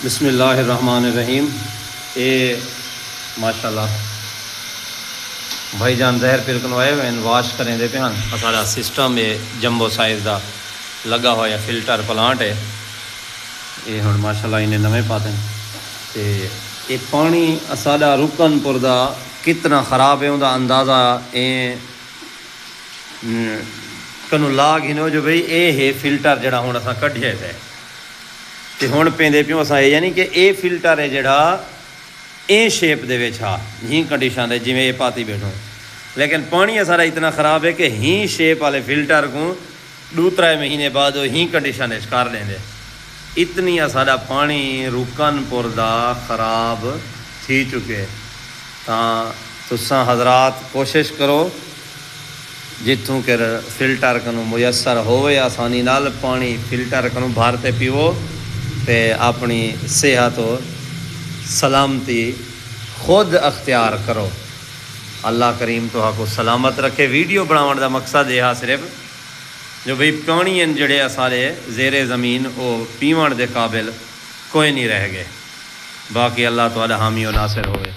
بسم اللہ الرحمن الرحیم۔ یہ ماشاءاللہ بھائی جان زہر پھر آئے ہوئے واش کریں دے پہ ہیں۔ سارا سسٹم یہ جمبو سائز دا لگا ہوا یا فلٹر پلانٹ ہے، یہ ہوں ماشاءاللہ انہیں نویں پاتے ہیں۔ تے یہ پانی ساڈا رکن پور دا کتنا خراب ہے ان دا اندازہ کنو لاگ ہنو جو بھئی اے ہے فلٹر جڑا ہوں اساں کڈھیا ہے تے ہن پیندے پیوں اساں یعنی کہ اے فلٹر ہے جڑا اے شیپ دے وچ ہا ہی کنڈیشن ہے جویں اے پاتی بیٹھو، لیکن پانی سارا اتنا خراب ہے کہ ہی شیپ والے فلٹر کو 2-3 مہینے بعد ہی کنڈیشن ہے کر لیں دے۔ اتنی سارا پانی رکن پور دا خراب تھی چکے تاں تساں حضرات کوشش کرو جتوں کہ فلٹر کنو میسر ہوئے آسانی نال پانی فلٹر کنو بھارتے پیو تے اپنی صحت و سلامتی خود اختیار کرو۔ اللہ کریم تو کو سلامت رکھے۔ ویڈیو بناون دا مقصد یہ صرف جو بھئی پانی ہیں جڑے سارے زیر زمین وہ پیون دے قابل کوئی نہیں رہ گئے، باقی اللہ تعالی حامی و ناصر ہوئے۔